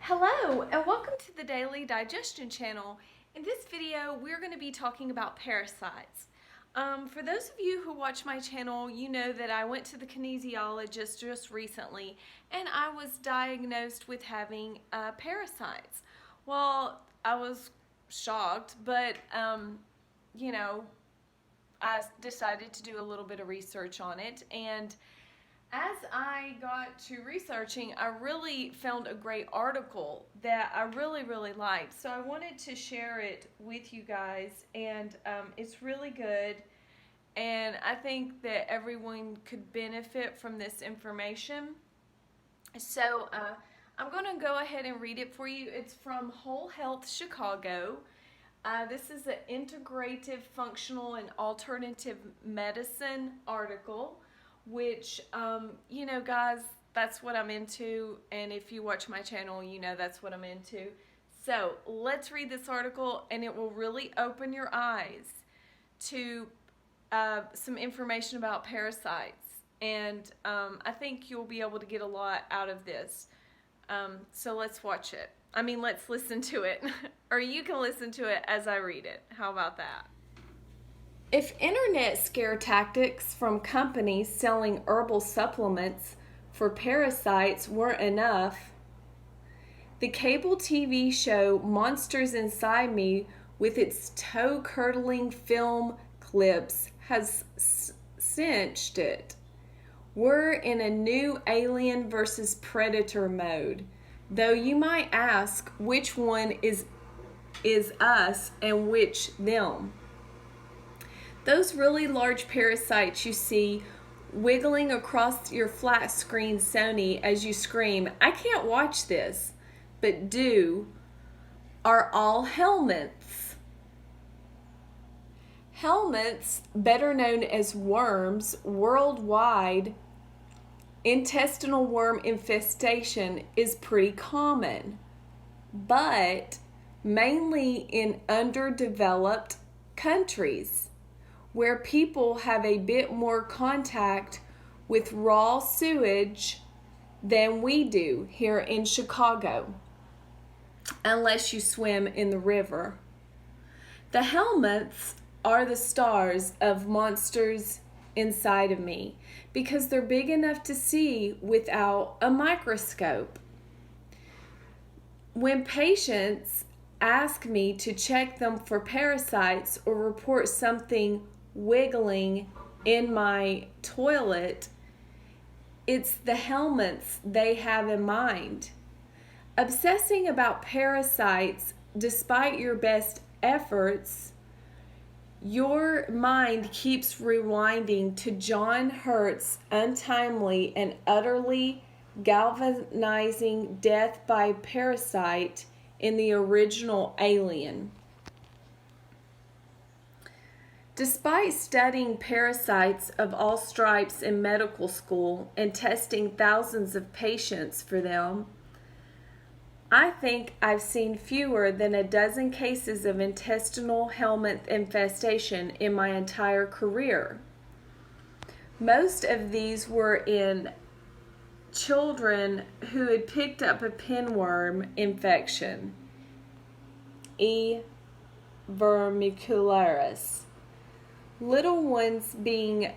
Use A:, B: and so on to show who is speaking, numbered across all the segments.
A: Hello and welcome to the Daily Digestion channel. In this video, we're going to be talking about parasites. For those of you who watch my channel, you know that I went to the kinesiologist just recently and I was diagnosed with having parasites. Well, I was shocked, but I decided to do a little bit of research on it, and as I got to researching, I really found a great article that I really liked. So I wanted to share it with you guys, and it's really good. And I think that everyone could benefit from this information. So I'm going to go ahead and read it for you. It's from Whole Health Chicago. This is an integrative, functional, and alternative medicine article, which, guys, that's what I'm into. And if you watch my channel, you know that's what I'm into. So let's read this article, and it will really open your eyes to some information about parasites. And I think you'll be able to get a lot out of this. So let's watch it. Let's listen to it. Or you can listen to it as I read it. How about that? If internet scare tactics from companies selling herbal supplements for parasites weren't enough, the cable TV show Monsters Inside Me, with its toe-curdling film clips, has cinched it. We're in a new Alien versus Predator mode. Though you might ask which one is us and which them. Those really large parasites you see wiggling across your flat screen Sony as you scream, "I can't watch this," but do, are all helminths. Helminths, better known as worms worldwide, intestinal worm infestation is pretty common, but mainly in underdeveloped countries where people have a bit more contact with raw sewage than we do here in Chicago, unless you swim in the river. The helminths are the stars of Monsters Inside of Me because they're big enough to see without a microscope. When patients ask me to check them for parasites or report something wiggling in my toilet, it's the helminths they have in mind. Obsessing about parasites, despite your best efforts, your mind keeps rewinding to John Hurt's untimely and utterly galvanizing death by parasite in the original Alien. Despite studying parasites of all stripes in medical school and testing thousands of patients for them, I think I've seen fewer than a dozen cases of intestinal helminth infestation in my entire career. Most of these were in children who had picked up a pinworm infection, E. vermicularis. Little ones being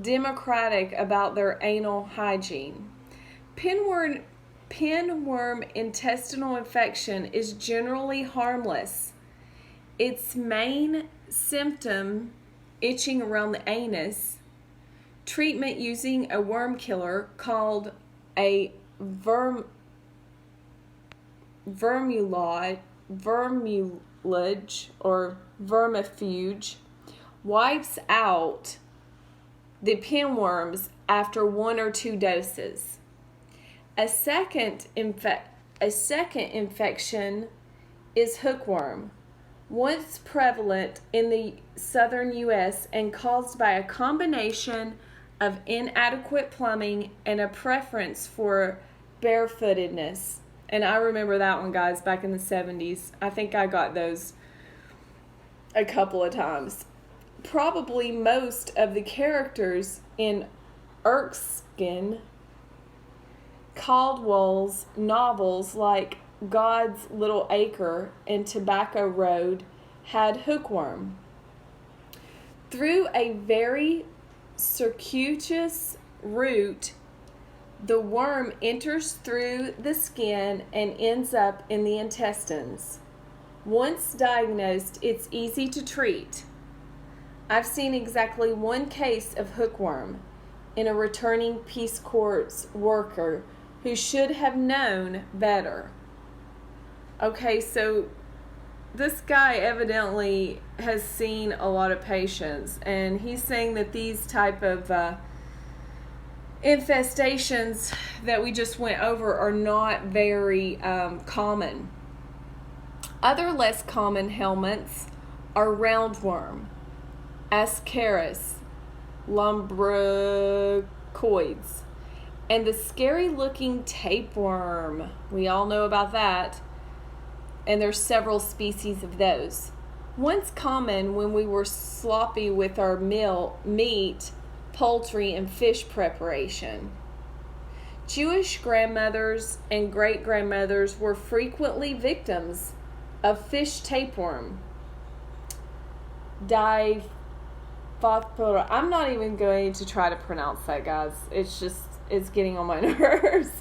A: democratic about their anal hygiene. Pinworm intestinal infection is generally harmless. Its main symptom, itching around the anus. Treatment using a worm killer called a vermulage or vermifuge wipes out the pinworms after 1 or 2 doses. A second infection is hookworm, once prevalent in the southern U.S. and caused by a combination of inadequate plumbing and a preference for barefootedness. And I remember that one, guys, back in the 70s. I think I got those a couple of times. Probably most of the characters in Erskine Caldwell's novels like God's Little Acre and Tobacco Road had hookworm. Through a very circuitous route, the worm enters through the skin and ends up in the intestines. Once diagnosed, it's easy to treat. I've seen exactly one case of hookworm in a returning Peace Corps worker who should have known better. Okay, so this guy evidently has seen a lot of patients, and he's saying that these type of infestations that we just went over are not very common. Other less common helminths are roundworm, Ascaris, lumbricoids, and the scary looking tapeworm. We all know about that, and there's several species of those. Once common when we were sloppy with our meat, poultry, and fish preparation. Jewish grandmothers and great-grandmothers were frequently victims of fish tapeworm. I'm not even going to try to pronounce that, guys. It's getting on my nerves.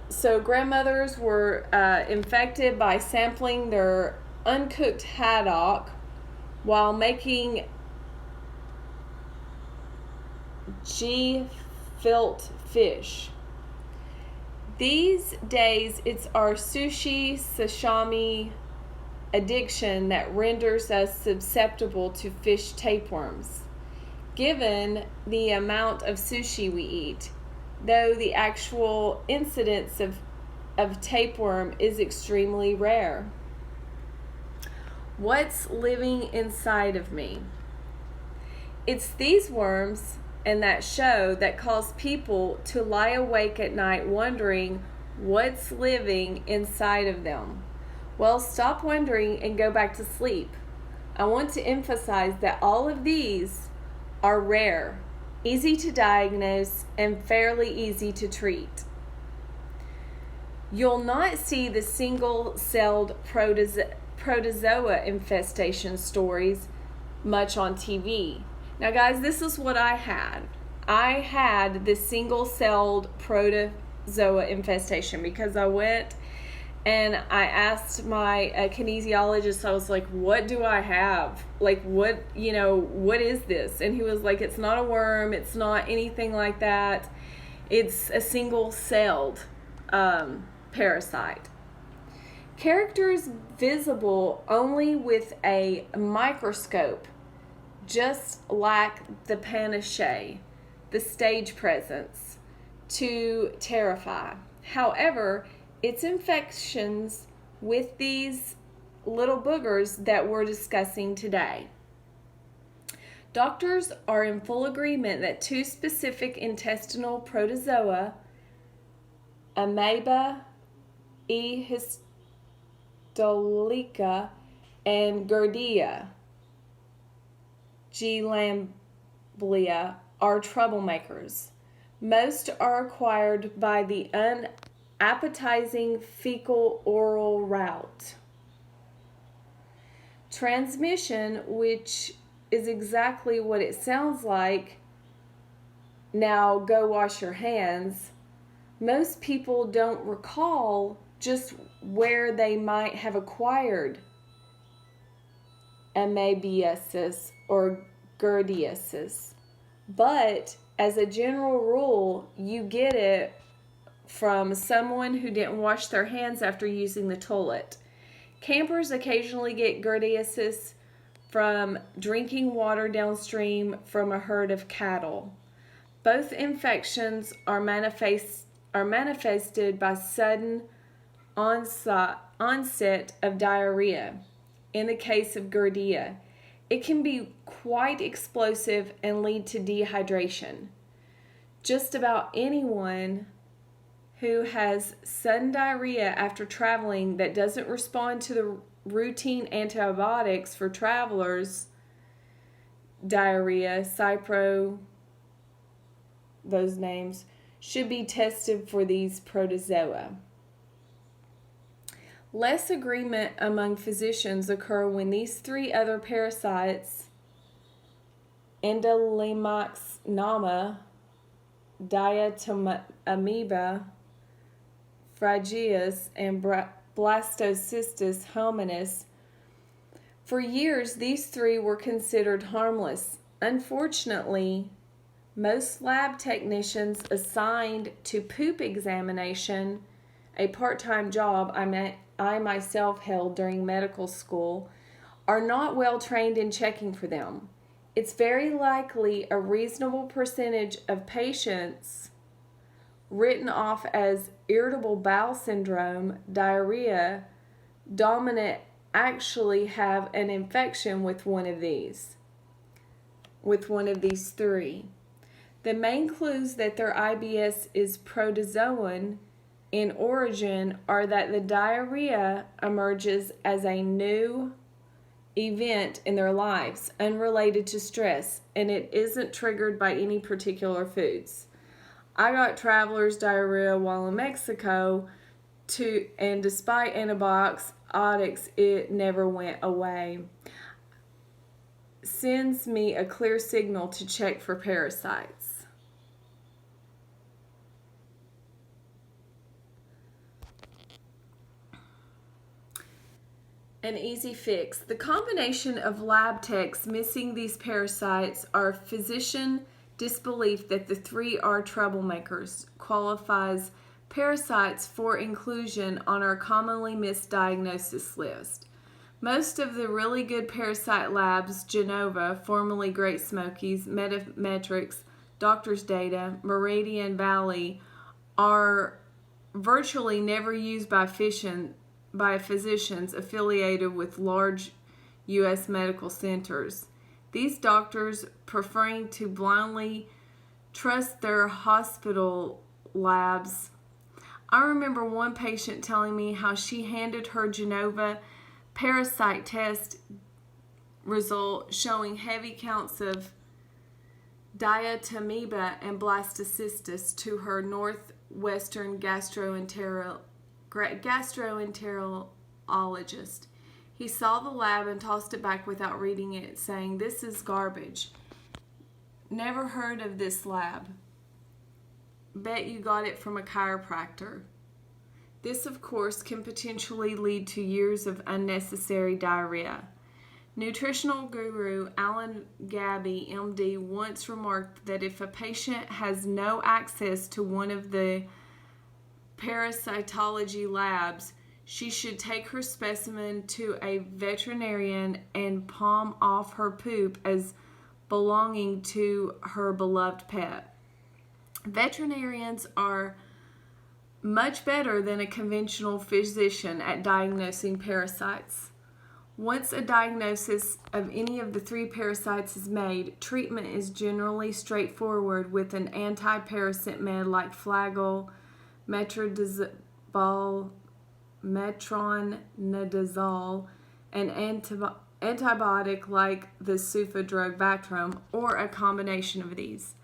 A: So grandmothers were infected by sampling their uncooked haddock while making gefilte fish. These days, it's our sushi, sashimi addiction that renders us susceptible to fish tapeworms. Given the amount of sushi we eat, though the actual incidence of tapeworm is extremely rare. What's living inside of me? It's these worms and that show that cause people to lie awake at night wondering what's living inside of them. Well, stop wondering and go back to sleep. I want to emphasize that all of these are rare, easy to diagnose, and fairly easy to treat. You'll not see the single-celled protozoa infestation stories much on TV. Now, guys, this is what I had. I had the single-celled protozoa infestation because I went and I asked my kinesiologist, I was like, what do I have? Like, what is this? And he was like, it's not a worm. It's not anything like that. It's a single-celled parasite. Characters visible only with a microscope, just like the panache, the stage presence, to terrify. However, it's infections with these little boogers that we're discussing today. Doctors are in full agreement that two specific intestinal protozoa, Amoeba E. histolica and Giardia G. lamblia, are troublemakers. Most are acquired by the unappetizing fecal-oral route. Transmission, which is exactly what it sounds like, now go wash your hands. Most people don't recall just where they might have acquired amoebiasis or giardiasis. But as a general rule, you get it from someone who didn't wash their hands after using the toilet. Campers occasionally get giardiasis from drinking water downstream from a herd of cattle. Both infections are manifested by sudden onset of diarrhea. In the case of Giardia, it can be quite explosive and lead to dehydration. Just about anyone who has sudden diarrhea after traveling that doesn't respond to the routine antibiotics for travelers' diarrhea, those names, should be tested for these protozoa. Less agreement among physicians occur when these three other parasites, Endolimax diatomamoeba, Phrygius, and Blastocystis hominis. For years, these three were considered harmless. Unfortunately, most lab technicians assigned to poop examination, a part-time job I myself held during medical school, are not well trained in checking for them. It's very likely a reasonable percentage of patients written off as irritable bowel syndrome, diarrhea, dominant actually have an infection with one of these three. The main clues that their IBS is protozoan in origin are that the diarrhea emerges as a new event in their lives, unrelated to stress, and it isn't triggered by any particular foods. I got traveler's diarrhea while in Mexico, and despite antibiotics, it never went away. Sends me a clear signal to check for parasites. An easy fix. The combination of lab techs missing these parasites or physician disbelief that the three are troublemakers qualifies parasites for inclusion on our commonly misdiagnosis list. Most of the really good parasite labs, Genova, formerly Great Smokies, Metametrics, Doctor's Data, Meridian Valley, are virtually never used by physicians affiliated with large U.S. medical centers. These doctors, preferring to blindly trust their hospital labs. I remember one patient telling me how she handed her Genova parasite test result showing heavy counts of diatomamoeba and blastocystis to her Northwestern gastroenterologist. He saw the lab and tossed it back without reading it, saying, "This is garbage. Never heard of this lab. Bet you got it from a chiropractor." This, of course, can potentially lead to years of unnecessary diarrhea. Nutritional guru Alan Gabby, MD, once remarked that if a patient has no access to one of the parasitology labs, she should take her specimen to a veterinarian and palm off her poop as belonging to her beloved pet. Veterinarians are much better than a conventional physician at diagnosing parasites. Once a diagnosis of any of the three parasites is made, treatment is generally straightforward with an anti-parasite med like Flagyl, metronidazole, an antibiotic like the Sufa drug Bactrim, or a combination of these.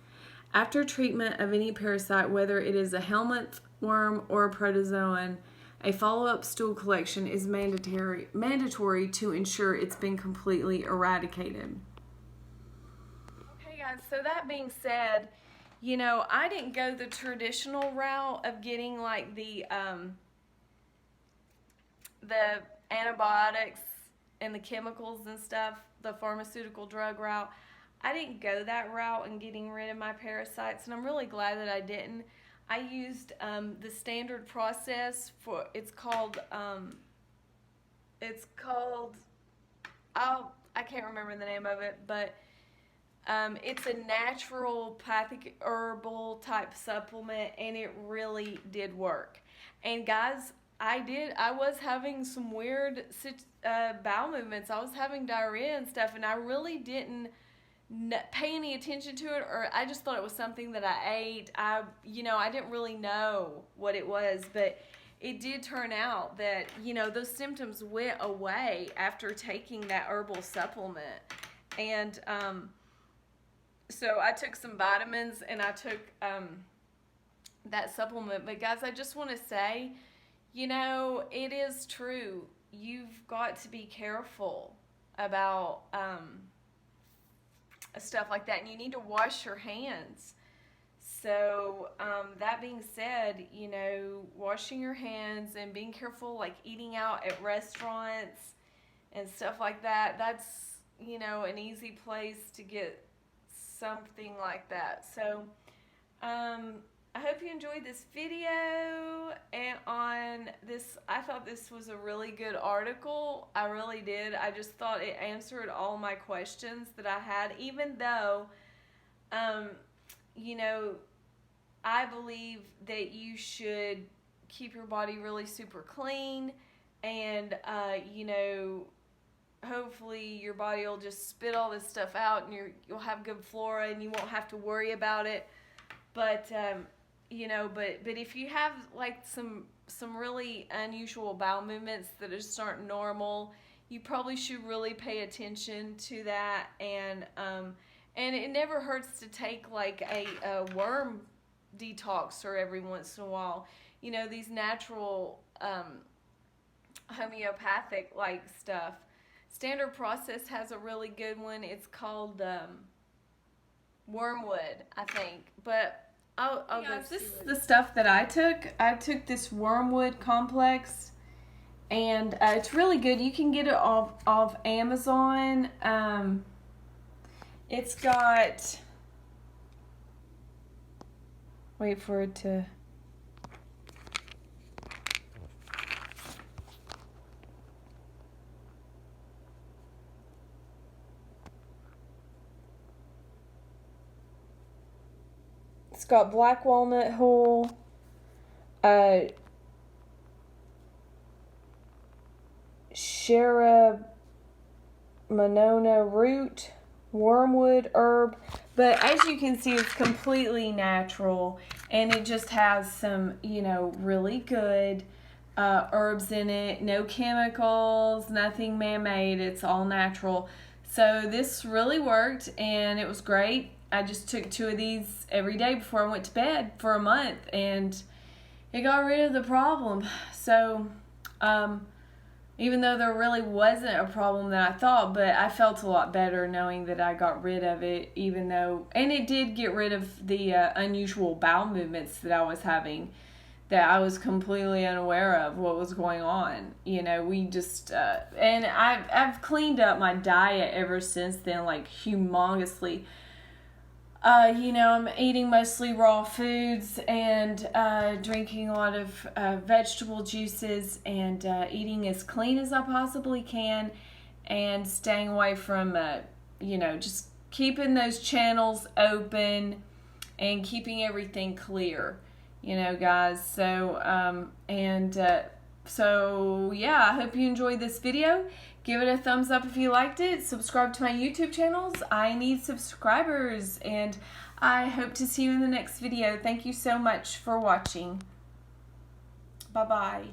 A: After treatment of any parasite, whether it is a helminth worm or a protozoan, a follow-up stool collection is mandatory to ensure it's been completely eradicated. Okay guys, so that being said, I didn't go the traditional route of getting like the antibiotics and the chemicals and stuff, the pharmaceutical drug route. I didn't go that route in getting rid of my parasites, and I'm really glad that I didn't. I used the standard process for, it's called, I can't remember the name of it, but it's a naturopathic herbal type supplement, and it really did work. And guys, I was having some weird bowel movements. I was having diarrhea and stuff, and I really didn't pay any attention to it, or I just thought it was something that I ate. I didn't really know what it was, but it did turn out that, those symptoms went away after taking that herbal supplement. And so I took some vitamins and I took that supplement. But guys, I just want to say, you know, it is true. You've got to be careful about stuff like that, and you need to wash your hands. So that being said, you know, washing your hands and being careful, like eating out at restaurants and stuff like that, that's, you know, an easy place to get something like that. So I hope you enjoyed this video and on this. I thought this was a really good article. I really did. I just thought it answered all my questions that I had, even though you know, I believe that you should keep your body really super clean, and you know, hopefully your body will just spit all this stuff out, and you'll have good flora, and you won't have to worry about it. But you know, but if you have like some really unusual bowel movements that just aren't normal, you probably should really pay attention to that. And it never hurts to take like a worm detoxer every once in a while. You know, these natural homeopathic like stuff. Standard Process has a really good one. It's called Wormwood, I think. But I'll go. This is the stuff that I took. I took this Wormwood complex, and it's really good. You can get it off Amazon. It's got. Wait for it to. It's got black walnut hull, Shera Monona root, wormwood herb. But as you can see, it's completely natural, and it just has some, you know, really good herbs in it. No chemicals, nothing man-made. It's all natural. So this really worked, and it was great. I just took 2 of these every day before I went to bed for a month, and it got rid of the problem. So even though there really wasn't a problem that I thought, but I felt a lot better knowing that I got rid of it, even though, and it did get rid of the unusual bowel movements that I was having, that I was completely unaware of what was going on. You know, we just, and I've cleaned up my diet ever since then, like humongously. You know, I'm eating mostly raw foods and drinking a lot of vegetable juices, and eating as clean as I possibly can, and staying away from, you know, just keeping those channels open and keeping everything clear, you know, guys. So, so yeah, I hope you enjoyed this video. Give it a thumbs up if you liked it. Subscribe to my YouTube channels. I need subscribers, and I hope to see you in the next video. Thank you so much for watching. Bye-bye.